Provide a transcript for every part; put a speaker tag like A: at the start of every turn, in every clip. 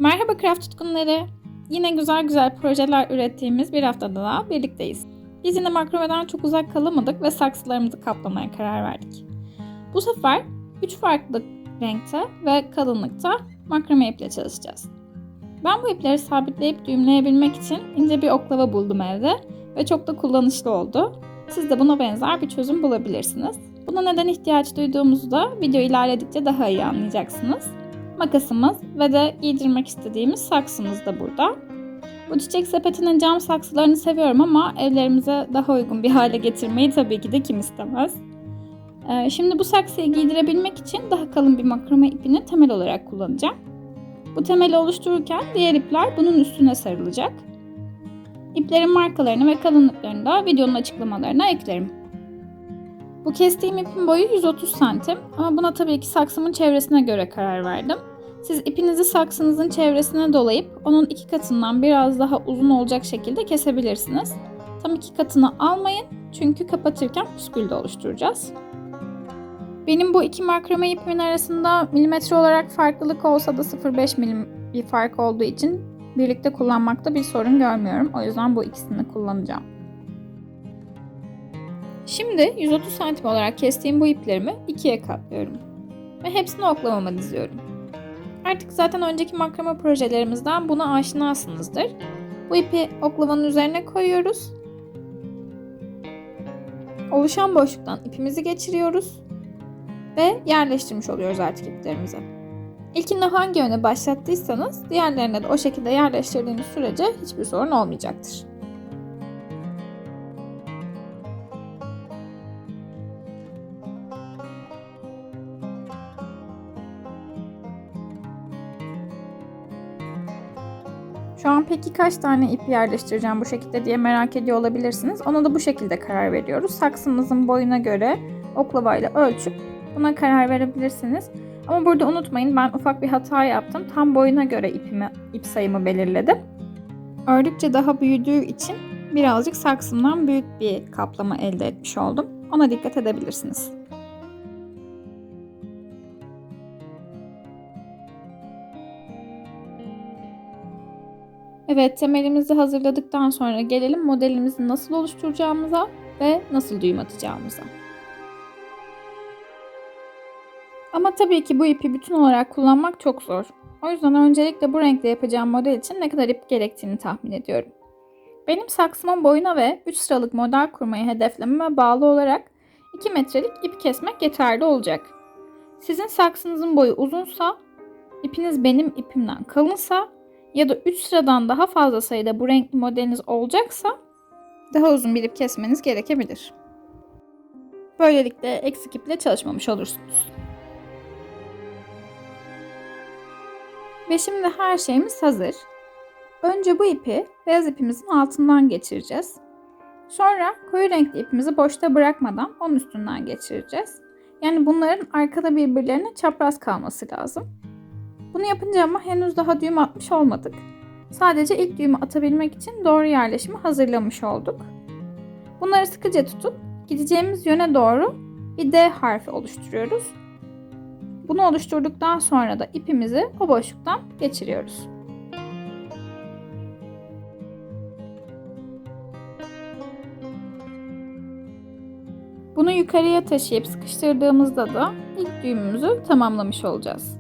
A: Merhaba craft tutkunları. Yine güzel projeler ürettiğimiz bir haftada daha birlikteyiz. Biz yine makromeden çok uzak kalamadık ve saksılarımızı kaplamaya karar verdik. Bu sefer 3 farklı renkte ve kalınlıkta makrome iple çalışacağız. Ben bu ipleri sabitleyip düğümleyebilmek için ince bir oklava buldum evde ve çok da kullanışlı oldu. Siz de buna benzer bir çözüm bulabilirsiniz. Buna neden ihtiyaç duyduğumuzu da video ilerledikçe daha iyi anlayacaksınız. Makasımız ve de giydirmek istediğimiz saksımız da burada. Bu çiçek sepetinin cam saksılarını seviyorum ama evlerimize daha uygun bir hale getirmeyi tabii ki de kim istemez. Şimdi bu saksıyı giydirebilmek için daha kalın bir makrome ipini temel olarak kullanacağım. Bu temeli oluştururken diğer ipler bunun üstüne sarılacak. İplerin markalarını ve kalınlıklarını da videonun açıklamalarına eklerim. Bu kestiğim ipin boyu 130 santim ama buna tabii ki saksımın çevresine göre karar verdim. Siz ipinizi saksınızın çevresine dolayıp onun 2 katından biraz daha uzun olacak şekilde kesebilirsiniz. Tam 2 katını almayın çünkü kapatırken püskül de oluşturacağız. Benim bu iki makrome ipimin arasında milimetre olarak farklılık olsa da 0,5 milim bir fark olduğu için birlikte kullanmakta bir sorun görmüyorum. O yüzden bu ikisini kullanacağım. Şimdi 130 santim olarak kestiğim bu iplerimi ikiye katlıyorum. Ve hepsini oklavama diziyorum. Artık zaten önceki makrame projelerimizden buna aşinasınızdır. Bu ipi oklavanın üzerine koyuyoruz. Oluşan boşluktan ipimizi geçiriyoruz. Ve yerleştirmiş oluyoruz artık iplerimizi. İlkinde hangi yöne başlattıysanız diğerlerine de o şekilde yerleştirdiğiniz sürece hiçbir sorun olmayacaktır. Şu an peki kaç tane ip yerleştireceğim bu şekilde diye merak ediyor olabilirsiniz. Ona da bu şekilde karar veriyoruz. Saksımızın boyuna göre oklavayla ölçüp buna karar verebilirsiniz. Ama burada unutmayın, ben ufak bir hata yaptım. Tam boyuna göre ip sayımı belirledim. Ördükçe daha büyüdüğü için birazcık saksımdan büyük bir kaplama elde etmiş oldum. Ona dikkat edebilirsiniz. Evet, temelimizi hazırladıktan sonra gelelim modelimizi nasıl oluşturacağımıza ve nasıl düğüm atacağımıza. Ama tabii ki bu ipi bütün olarak kullanmak çok zor. O yüzden öncelikle bu renkte yapacağım model için ne kadar ip gerektiğini tahmin ediyorum. Benim saksımın boyuna ve 3 sıralık model kurmayı hedeflememe bağlı olarak 2 metrelik ip kesmek yeterli olacak. Sizin saksınızın boyu uzunsa, ipiniz benim ipimden kalınsa ya da 3 sıradan daha fazla sayıda bu renkli modeliniz olacaksa daha uzun bir ip kesmeniz gerekebilir. Böylelikle eksik iple çalışmamış olursunuz. Ve şimdi her şeyimiz hazır. Önce bu ipi beyaz ipimizin altından geçireceğiz. Sonra koyu renkli ipimizi boşta bırakmadan onun üstünden geçireceğiz. Yani bunların arkada birbirlerine çapraz kalması lazım. Bunu yapınca ama henüz daha düğüm atmış olmadık. Sadece ilk düğümü atabilmek için doğru yerleşimi hazırlamış olduk. Bunları sıkıca tutup gideceğimiz yöne doğru bir D harfi oluşturuyoruz. Bunu oluşturduktan sonra da ipimizi o boşluktan geçiriyoruz. Bunu yukarıya taşıyıp sıkıştırdığımızda da ilk düğümümüzü tamamlamış olacağız.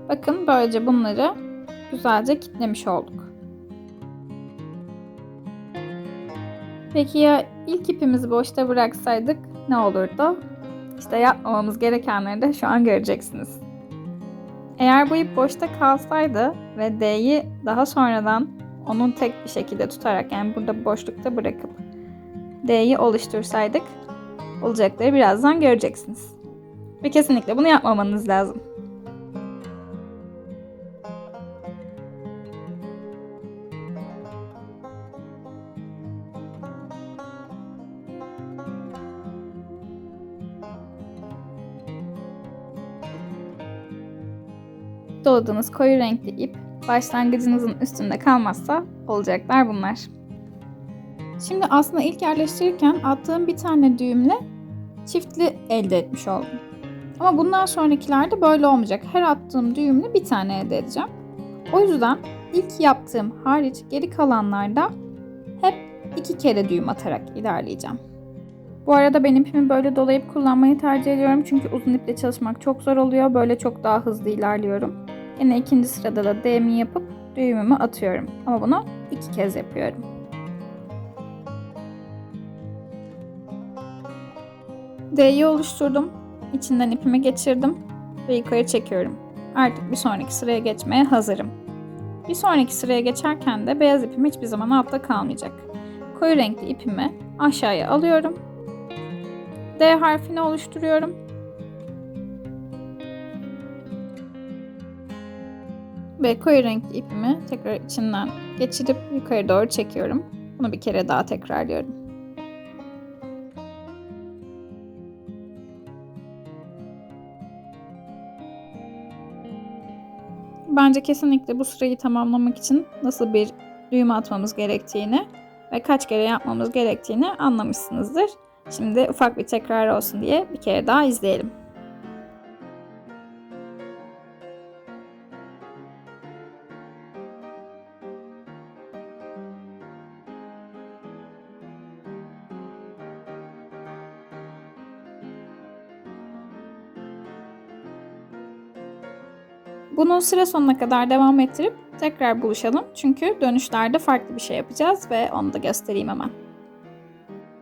A: Bakın böylece bunları güzelce kilitlemiş olduk. Peki ya ilk ipimizi boşta bıraksaydık ne olurdu? İşte yapmamamız gerekenleri de şu an göreceksiniz. Eğer bu ip boşta kalsaydı ve D'yi daha sonradan onun tek bir şekilde tutarak, yani burada boşlukta bırakıp D'yi oluştursaydık olacakları birazdan göreceksiniz. Ve kesinlikle bunu yapmamanız lazım. Doladığınız koyu renkli ip başlangıcınızın üstünde kalmazsa olacaklar bunlar. Şimdi aslında ilk yerleştirirken attığım bir tane düğümle çiftli elde etmiş oldum. Ama bundan sonrakilerde böyle olmayacak. Her attığım düğümle bir tane elde edeceğim. O yüzden ilk yaptığım hariç geri kalanlarda hep 2 kere düğüm atarak ilerleyeceğim. Bu arada ben ipimi böyle dolayıp kullanmayı tercih ediyorum. Çünkü uzun iple çalışmak çok zor oluyor. Böyle çok daha hızlı ilerliyorum. Yine ikinci sırada da D'mi yapıp düğümümü atıyorum. Ama bunu 2 kez yapıyorum. D'yi oluşturdum. İçinden ipimi geçirdim ve yukarı çekiyorum. Artık bir sonraki sıraya geçmeye hazırım. Bir sonraki sıraya geçerken de beyaz ipim hiçbir zaman altta kalmayacak. Koyu renkli ipimi aşağıya alıyorum. D harfini oluşturuyorum. Ve koyu renkli ipimi tekrar içinden geçirip yukarı doğru çekiyorum. Bunu bir kere daha tekrarlıyorum. Bence kesinlikle bu sırayı tamamlamak için nasıl bir düğüm atmamız gerektiğini ve kaç kere yapmamız gerektiğini anlamışsınızdır. Şimdi ufak bir tekrar olsun diye bir kere daha izleyelim. Bunu sıra sonuna kadar devam ettirip tekrar buluşalım. Çünkü dönüşlerde farklı bir şey yapacağız ve onu da göstereyim hemen.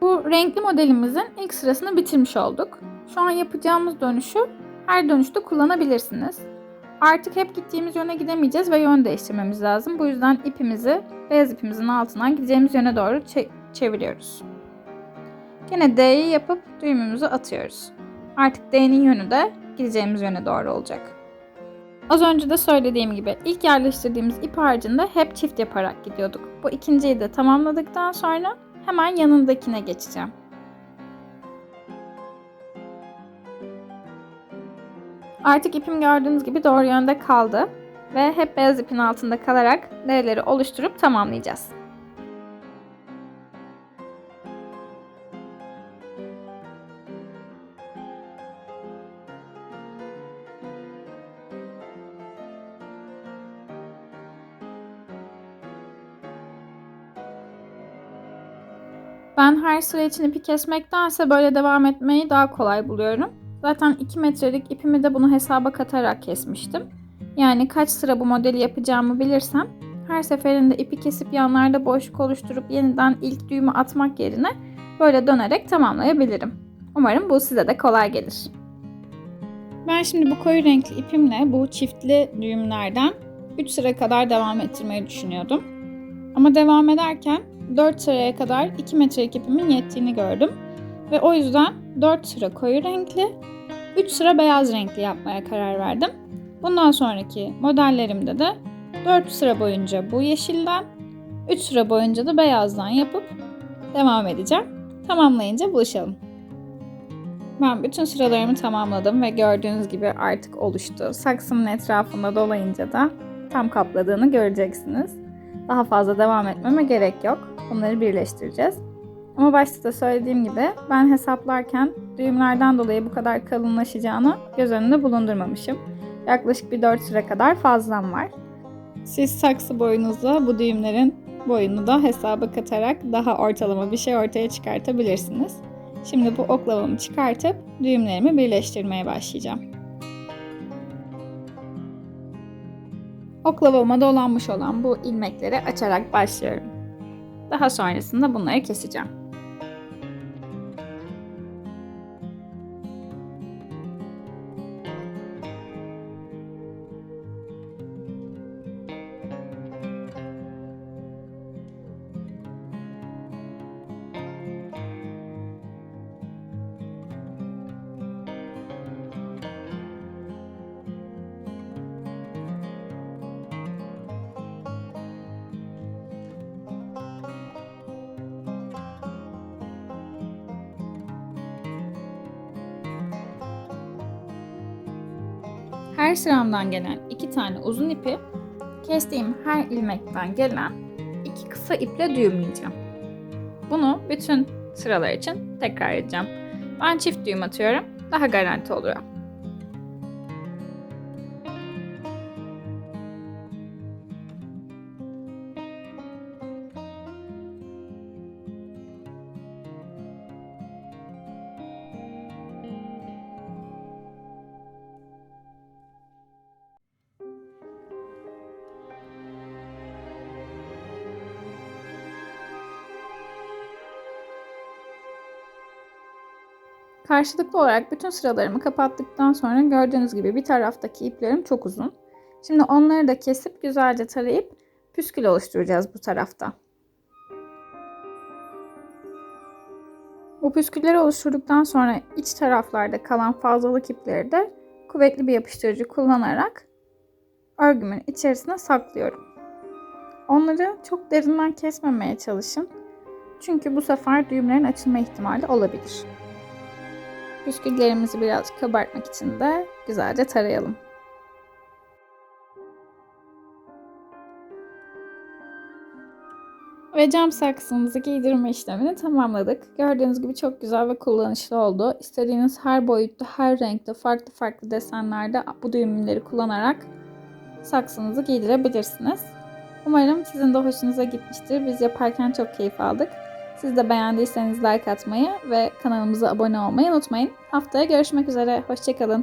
A: Bu renkli modelimizin ilk sırasını bitirmiş olduk. Şu an yapacağımız dönüşü her dönüşte kullanabilirsiniz. Artık hep gittiğimiz yöne gidemeyeceğiz ve yön değiştirmemiz lazım. Bu yüzden ipimizi beyaz ipimizin altından gideceğimiz yöne doğru çeviriyoruz. Yine D'yi yapıp düğümümüzü atıyoruz. Artık D'nin yönü de gideceğimiz yöne doğru olacak. Az önce de söylediğim gibi ilk yerleştirdiğimiz ip harcında hep çift yaparak gidiyorduk. Bu ikinciyi de tamamladıktan sonra hemen yanındakine geçeceğim. Artık ipim gördüğünüz gibi doğru yönde kaldı ve hep beyaz ipin altında kalarak L'leri oluşturup tamamlayacağız. Ben her sıra için ipi kesmektense böyle devam etmeyi daha kolay buluyorum. Zaten 2 metrelik ipimi de bunu hesaba katarak kesmiştim. Yani kaç sıra bu modeli yapacağımı bilirsem her seferinde ipi kesip yanlarda boşluk oluşturup yeniden ilk düğümü atmak yerine böyle dönerek tamamlayabilirim. Umarım bu size de kolay gelir. Ben şimdi bu koyu renkli ipimle bu çiftli düğümlerden 3 sıra kadar devam ettirmeyi düşünüyordum. Ama devam ederken 4 sıraya kadar 2 metrelik ipimin yettiğini gördüm. Ve o yüzden 4 sıra koyu renkli, 3 sıra beyaz renkli yapmaya karar verdim. Bundan sonraki modellerimde de 4 sıra boyunca bu yeşilden, 3 sıra boyunca da beyazdan yapıp devam edeceğim. Tamamlayınca buluşalım. Ben bütün sıralarımı tamamladım ve gördüğünüz gibi artık oluştu. Saksımın etrafında dolayınca da tam kapladığını göreceksiniz. Daha fazla devam etmeme gerek yok. Bunları birleştireceğiz. Ama başta da söylediğim gibi ben hesaplarken düğümlerden dolayı bu kadar kalınlaşacağını göz önünde bulundurmamışım. Yaklaşık bir 4 sıra kadar fazlam var. Siz saksı boyunuzla bu düğümlerin boyunu da hesaba katarak daha ortalama bir şey ortaya çıkartabilirsiniz. Şimdi bu oklavamı çıkartıp düğümlerimi birleştirmeye başlayacağım. Oklavama dolanmış olan bu ilmekleri açarak başlıyorum. Daha sonrasında bunları keseceğim. Her sıramdan gelen 2 tane uzun ipi kestiğim her ilmekten gelen 2 kısa iple düğümleyeceğim. Bunu bütün sıralar için tekrar edeceğim. Ben çift düğüm atıyorum. Daha garanti oluyor. Karşılıklı olarak bütün sıralarımı kapattıktan sonra gördüğünüz gibi bir taraftaki iplerim çok uzun. Şimdi onları da kesip güzelce tarayıp püskül oluşturacağız bu tarafta. Bu püskülleri oluşturduktan sonra iç taraflarda kalan fazlalık ipleri de kuvvetli bir yapıştırıcı kullanarak örgümün içerisine saklıyorum. Onları çok derinden kesmemeye çalışın. Çünkü bu sefer düğümlerin açılma ihtimali olabilir. Püsküllerimizi biraz kabartmak için de güzelce tarayalım. Ve cam saksımızı giydirme işlemini tamamladık. Gördüğünüz gibi çok güzel ve kullanışlı oldu. İstediğiniz her boyutta, her renkte, farklı farklı desenlerde bu düğümleri kullanarak saksınızı giydirebilirsiniz. Umarım sizin de hoşunuza gitmiştir. Biz yaparken çok keyif aldık. Siz de beğendiyseniz like atmayı ve kanalımıza abone olmayı unutmayın. Haftaya görüşmek üzere. Hoşça kalın.